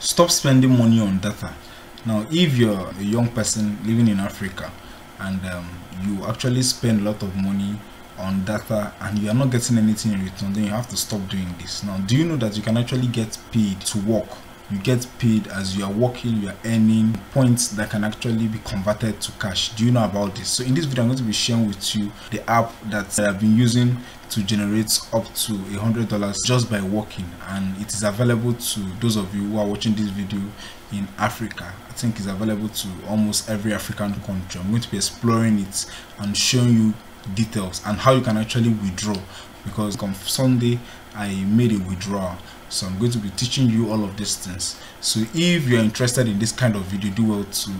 stop spending money on data. Now, if you're a young person living in Africa and you actually spend a lot of money on data and you are not getting anything in return, then you have to stop doing this. Now, do you know that you can actually get paid to work? You get paid as you are working, you are earning points that can actually be converted to cash. Do you know about this? So in this video, I'm going to be sharing with you the app that I've been using to generate up to $100 just by working, and it is available to those of you who are watching this video in Africa. I think it's available to almost every African country. I'm going to be exploring it and showing you details and how you can actually withdraw, because on Sunday I made a withdrawal. So I'm going to be teaching you all of these things. So if you're interested in this kind of video, do well to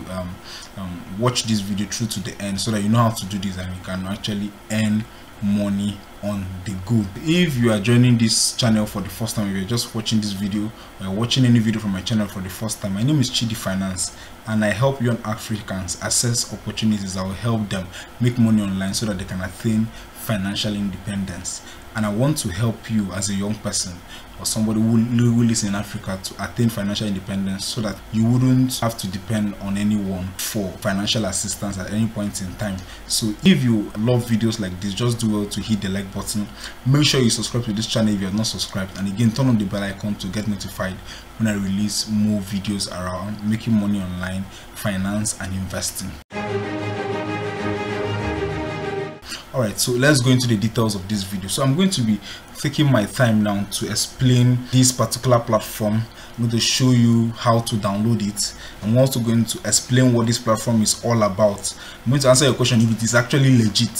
watch this video through to the end so that you know how to do this and you can actually earn money on the go. If you are joining this channel for the first time, if you're just watching this video or watching any video from my channel for the first time, my name is Chidi Finance and I help young Africans access opportunities that will help them make money online so that they can attain financial independence. And I want to help you as a young person or somebody who lives in Africa to attain financial independence so that you wouldn't have to depend on anyone for financial assistance at any point in time. So if you love videos like this, just do well to hit the like button. Make sure you subscribe to this channel if you are not subscribed, and again turn on the bell icon to get notified when I release more videos around making money online, finance and investing. Alright, so let's go into the details of this video. So I'm going to be taking my time now to explain this particular platform. I'm going to show you how to download it. I'm also going to explain what this platform is all about. I'm going to answer your question if it is actually legit.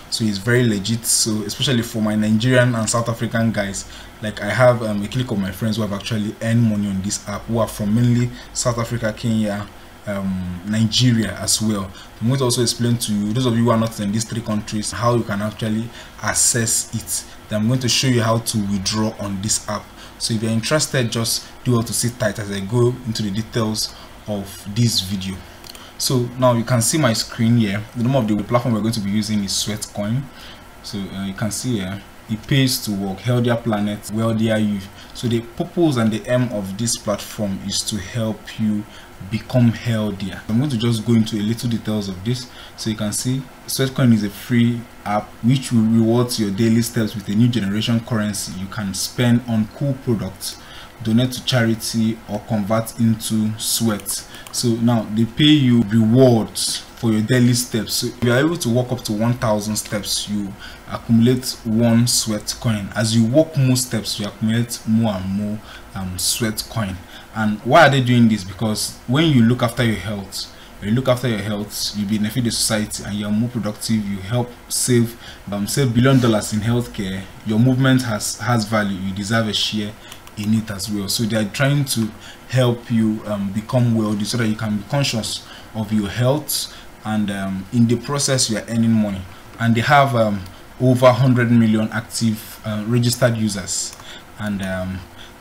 So it's very legit. So especially for my Nigerian and South African guys, like I have a clique of my friends who have actually earned money on this app, who are from mainly South Africa, Kenya, Nigeria as well. I'm going to also explain to you, those of you who are not in these three countries, how you can actually access it. Then I'm going to show you how to withdraw on this app. So if you're interested, just do well to sit tight as I go into the details of this video. So now you can see my screen here. The name of the platform we're going to be using is Sweatcoin. So you can see here, it pays to work, healthier planet, wealthier you. So the purpose and the aim of this platform is to help you become healthier. I'm going to just go into a little details of this. So you can see Sweatcoin is a free app which will reward your daily steps with a new generation currency you can spend on cool products, donate to charity or convert into sweat. So now they pay you rewards for your daily steps. So if you are able to walk up to 1,000 steps, you accumulate one sweat coin. As you walk more steps, you accumulate more and more sweat coin. And why are they doing this? Because when you look after your health, you benefit the society and you're more productive. You help save $1 billion in healthcare. Your movement has value. You deserve a share in it as well. So they are trying to help you become wealthy so that you can be conscious of your health, and in the process you are earning money. And they have over 100 million active registered users, and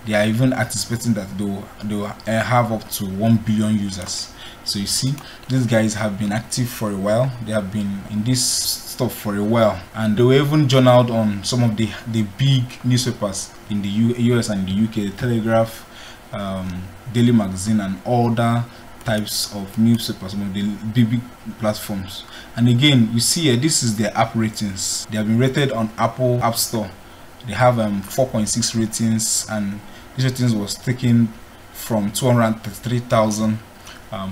they are even anticipating that they'll have up to 1 billion users. So you see, these guys have been active for a while. They have been in this stuff for a while, and they were even journaled on some of the big newspapers in the US and the UK, the Telegraph, Daily Magazine and other types of newspapers, some of the big platforms. And again, you see here, this is their app ratings. They have been rated on Apple App Store. They have 4.6 ratings, and this ratings was taken from 233,000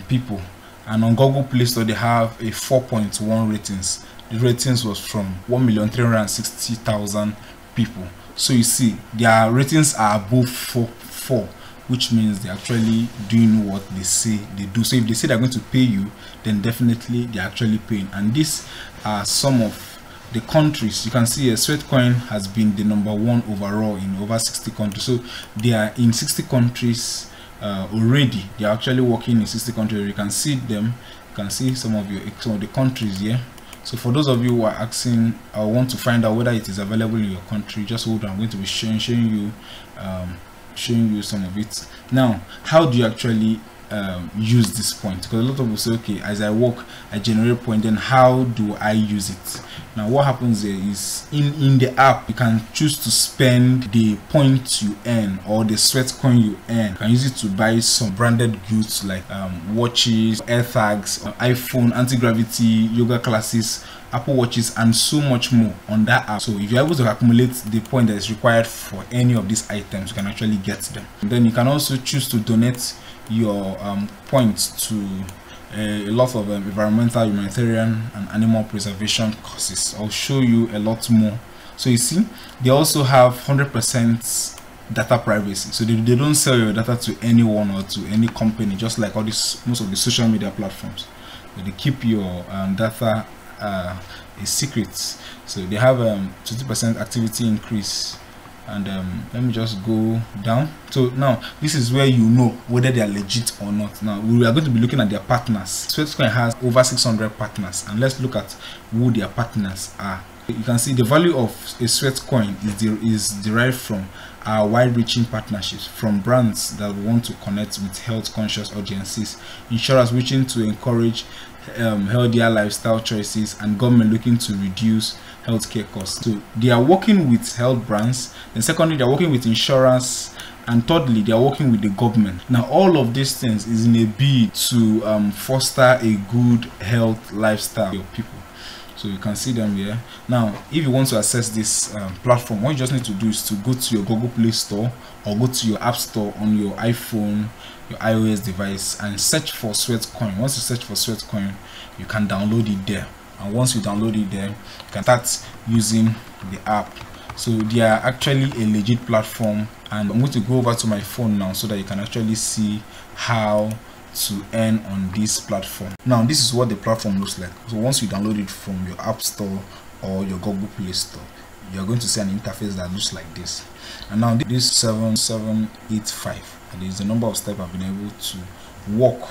people. And on Google Play Store they have a 4.1 ratings. The ratings was from 1,360,000 people. So you see, their ratings are above 4, which means they're actually doing what they say they do. So if they say they're going to pay you, then definitely they're actually paying. And these are some of the countries. You can see here, Sweatcoin has been the #1 overall in over 60 countries. So they are in 60 countries already. They are actually working in 60 countries. You can see them. You can see some of the countries here. So for those of you who are asking, I want to find out whether it is available in your country, just hold on. I'm going to be showing you some of it. Now, how do you actually use this point, because a lot of people say, okay, as I work I generate point, then how do I use it? Now what happens there is in the app you can choose to spend the points you earn or the Sweatcoin you earn. You can use it to buy some branded goods like watches, AirTags, iPhone, anti-gravity, yoga classes, Apple watches, and so much more on that app. So if you're able to accumulate the point that is required for any of these items, you can actually get them. And then you can also choose to donate your points to a lot of environmental, humanitarian, and animal preservation causes. I'll show you a lot more. So you see, they also have 100% data privacy, so they don't sell your data to anyone or to any company, just like all this most of the social media platforms. So they keep your data a secret. So they have 20% activity increase. And let me just go down. So now this is where you know whether they are legit or not. Now we are going to be looking at their partners. Sweatcoin has over 600 partners, and let's look at who their partners are. You can see the value of a Sweatcoin is derived from our wide-reaching partnerships, from brands that want to connect with health-conscious audiences, insurers wishing to encourage healthier lifestyle choices, and government looking to reduce healthcare costs. So they are working with health brands, and secondly they are working with insurance, and thirdly they are working with the government. Now all of these things is in a bid to foster a good health lifestyle for people. So you can see them here. Now if you want to access this platform, what you just need to do is to go to your Google Play Store or go to your App Store on your iPhone, your iOS device, and search for Sweatcoin. Once you search for Sweatcoin, you can download it there, and once you download it there, you can start using the app. So they are actually a legit platform, and I'm going to go over to my phone now so that you can actually see how to earn on this platform. Now this is what the platform looks like. So once you download it from your App Store or your Google Play Store, you're going to see an interface that looks like this. And now this 7785, and is the number of steps I've been able to walk.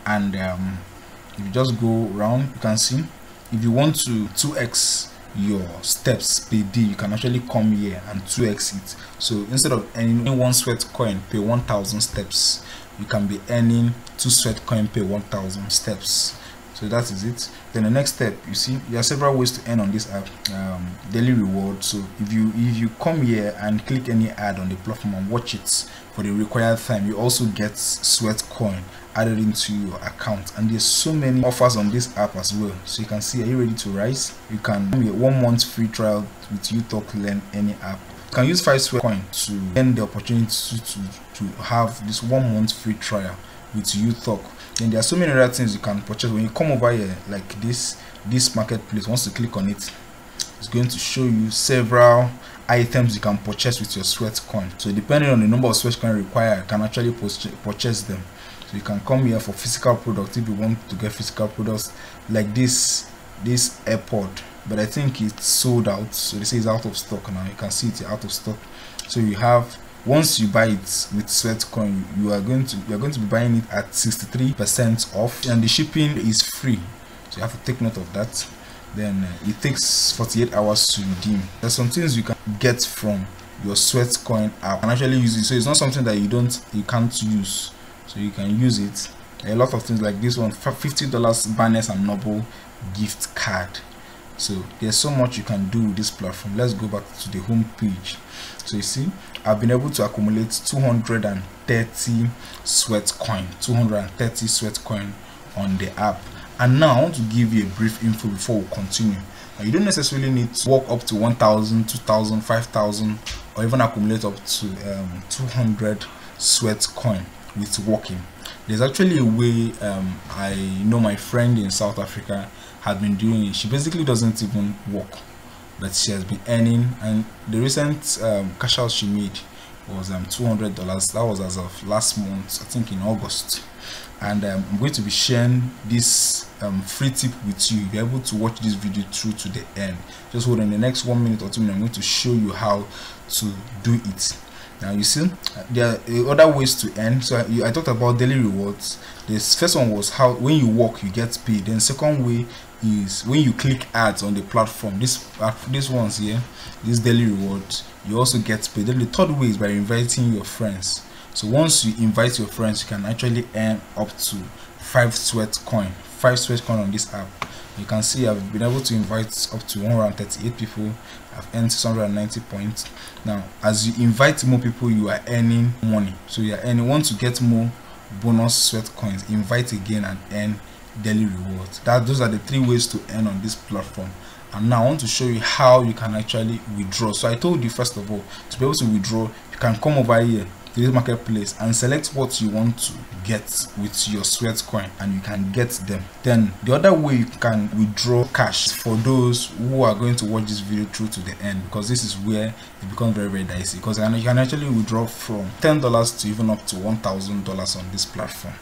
And if you just go around, you can see if you want to 2x your steps per day, you can actually come here and 2x it. So instead of earning 1 Sweatcoin per 1,000 steps, you can be earning 2 Sweatcoin per 1,000 steps. So that is it. Then the next step, you see there are several ways to earn on this app. Daily reward. So if you come here and click any ad on the platform and watch it for the required time, you also get Sweatcoin added into your account. And there's so many offers on this app as well. So you can see, are you ready to rise? You can get 1 month free trial with UTalk Learn any app. You can use 5 Sweatcoin to earn the opportunity to have this 1 month free trial with UTalk. Then there are so many other things you can purchase. When you come over here like this marketplace, once you click on it, it's going to show you several items you can purchase with your Sweatcoin. So depending on the number of Sweatcoin required, you can actually purchase them. So you can come here for physical products if you want to get physical products like this AirPod, but I think it's sold out, so they say it's out of stock now. You can see it's out of stock. So you have, once you buy it with Sweatcoin, you are going to be buying it at 63% off, and the shipping is free. So you have to take note of that. Then it takes 48 hours to redeem. There's some things you can get from your Sweatcoin app and actually use it. So it's not something that you can't use. So you can use it. A lot of things like this one, $50 Barnes and Noble gift card. So there's so much you can do with this platform. Let's go back to the home page. So you see, I've been able to accumulate 230 Sweatcoin on the app. And now I want to give you a brief info before we continue. Now, you don't necessarily need to walk up to 1,000, 2,000, 5,000, or even accumulate up to 200 Sweatcoin with walking. There's actually a way I know my friend in South Africa had been doing it. She basically doesn't even work, but she has been earning, and the recent cash out she made was $200. That was as of last month, I think in August. And I'm going to be sharing this free tip with you. You'll be able to watch this video through to the end. Just hold on, the next 1 minute or 2 minutes, I'm going to show you how to do it. Now you see, there are other ways to earn. So I talked about daily rewards. This first one was how when you work you get paid. Then second way is when you click ads on the platform. This ones here, this daily rewards, you also get paid. Then the third way is by inviting your friends. So once you invite your friends, you can actually earn up to 5 Sweatcoin on this app. You can see I've been able to invite up to 138 people. I've earned 690 points. Now as you invite more people, you are earning money. So you are earning. Want to get more bonus sweat coins, invite again and earn daily rewards. Those are the 3 ways to earn on this platform. And now I want to show you how you can actually withdraw. So I told you, first of all, to be able to withdraw, you can come over here to this marketplace and select what you want to get with your Sweatcoin, and you can get them. Then the other way you can withdraw cash, for those who are going to watch this video through to the end, because this is where it becomes very dicey, because you can actually withdraw from $10 to even up to $1,000 on this platform.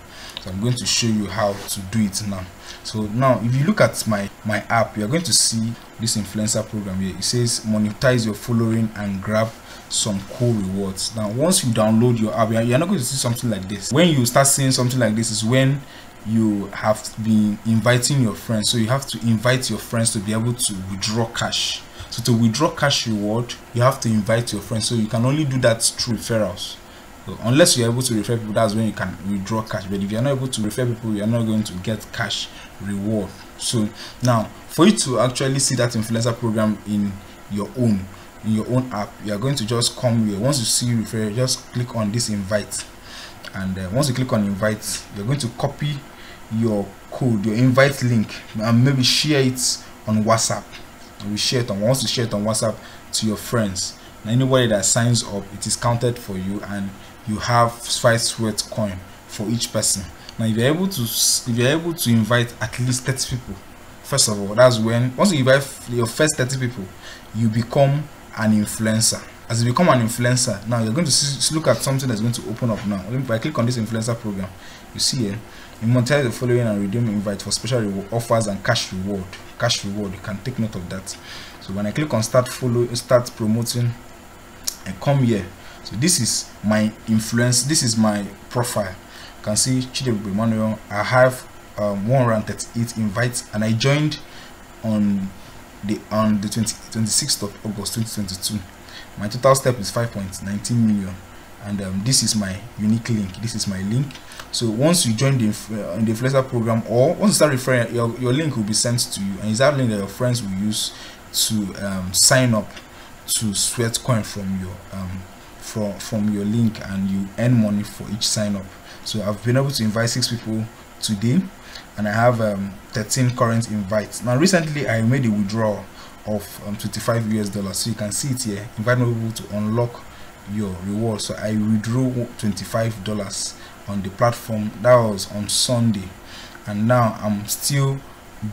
So I'm going to show you how to do it now. So now if you look at my app, you're going to see this influencer program here. It says monetize your following and grab some cool rewards. Now once you download your app, you're not going to see something like this. When you start seeing something like this is when you have been inviting your friends. So you have to invite your friends to be able to withdraw cash. So to withdraw cash reward, you have to invite your friends. So you can only do that through referrals. So unless you're able to refer people, that's when you can withdraw cash. But if you're not able to refer people, you're not going to get cash reward. So now for you to actually see that influencer program in your own app, you are going to just come here. Once you see refer, just click on this invite, and once you click on invite, you're going to copy your code, your invite link, and maybe share it on WhatsApp. Once you share it on WhatsApp to your friends, and anybody that signs up, it is counted for you, and you have 5 Sweatcoin for each person. Now if you're able to invite at least 30 people, first of all, that's when once you invite your first 30 people, you become an influencer. As you become an influencer, now you're going to look at something that's going to open up now. If I click on this influencer program, you see here, you monetize the following and redeem invite for special reward offers and cash reward. You can take note of that. So when I click on start promoting, I come here. So this is my influence, this is my profile. You can see Chidebube Emmanuel. I have 138 invites, and I joined on the 26th of August 2022. My total step is 5.19 million, and this is my unique link. This is my link. So once you join the influencer program, or once you start referring, your link will be sent to you, and it's that link that your friends will use to sign up to Sweatcoin from your from your link, and you earn money for each sign up. So I've been able to invite 6 people today, and I have 13 current invites. Now recently I made a withdrawal of $25 US. So you can see it here, invite more people to unlock your reward. So I withdrew $25 on the platform. That was on Sunday, and now I'm still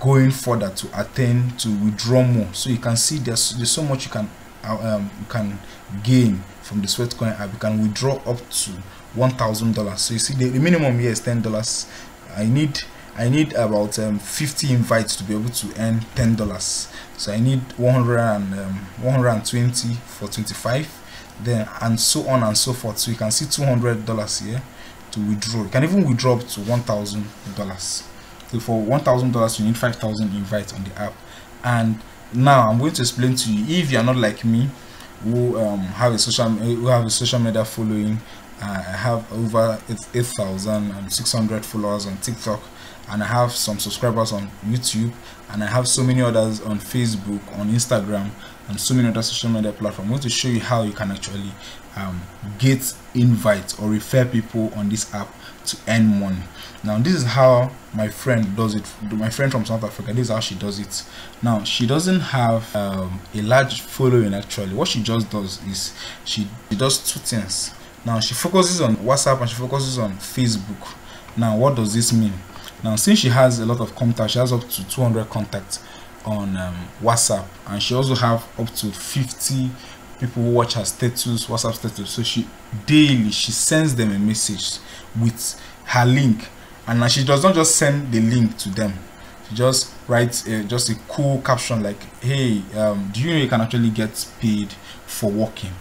going further to attain to withdraw more. So you can see there's so much you can gain from the Sweatcoin app. You can withdraw up to $1,000. So you see the minimum here is $10. I need about 50 invites to be able to earn $10. So I need 120 for 25, then and so on and so forth. So you can see $200 here to withdraw. You can even withdraw up to $1,000. So for $1,000 you need 5,000 invites on the app. And now I'm going to explain to you, if you are not like me, who have a social media following. I have over 8,600 followers on TikTok, and I have some subscribers on YouTube, and I have so many others on Facebook, on Instagram, and so many other social media platforms. I'm going to show you how you can actually get invites or refer people on this app to earn money. Now this is how my friend does it. My friend from South Africa, this is how she does it. Now she doesn't have a large following. Actually what she just does is she does 2 things. Now she focuses on WhatsApp and she focuses on Facebook. Now what does this mean? Now since she has a lot of contacts, she has up to 200 contacts on WhatsApp, and she also have up to 50 people who watch her status, WhatsApp status. So she daily sends them a message with her link, and now she does not just send the link to them. She just writes just a cool caption like, hey, do you know you can actually get paid for working?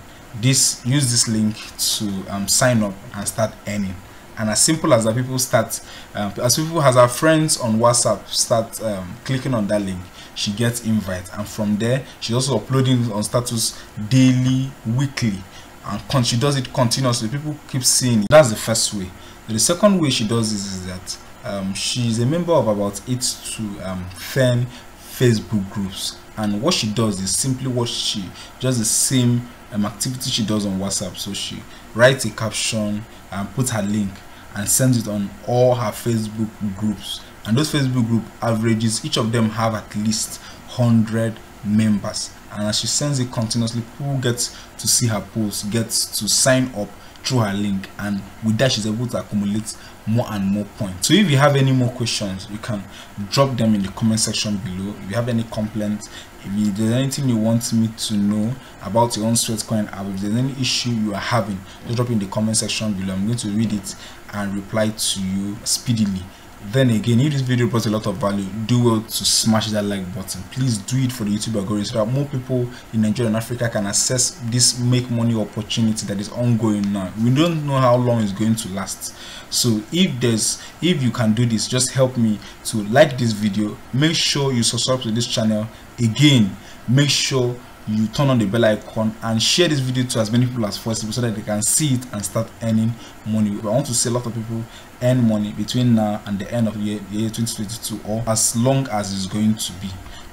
Use this link to sign up and start earning. And as simple as that, people start as her friends on WhatsApp start clicking on that link, she gets invite, and from there she's also uploading on status daily, weekly, and she does it continuously. People keep seeing it. That's the first way. The second way she does this is that she's a member of about 8 to 10 Facebook groups, and what she does is simply what she just the same activity she does on WhatsApp. So she writes a caption and puts her link and sends it on all her Facebook groups, and those Facebook group averages, each of them have at least 100 members, and as she sends it continuously, people get to see her posts, gets to sign up through her link, and with that she's able to accumulate more and more points. So if you have any more questions, you can drop them in the comment section below. If you have any complaints, if there's anything you want me to know about your own Sweatcoin app, if there's any issue you are having, just drop in the comment section below. I'm going to read it and reply to you speedily. Then again, if this video brought a lot of value, do well to smash that like button. Please do it for the YouTube algorithm so that more people in Nigeria and Africa can access this make money opportunity that is ongoing now. We don't know how long it's going to last. So if you can do this, just help me to like this video. Make sure you subscribe to this channel. Again, make sure you turn on the bell icon and share this video to as many people as possible so that they can see it and start earning money. I want to see a lot of people earn money between now and the end of the year 2022, or as long as it's going to be.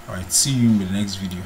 All right, see you in the next video.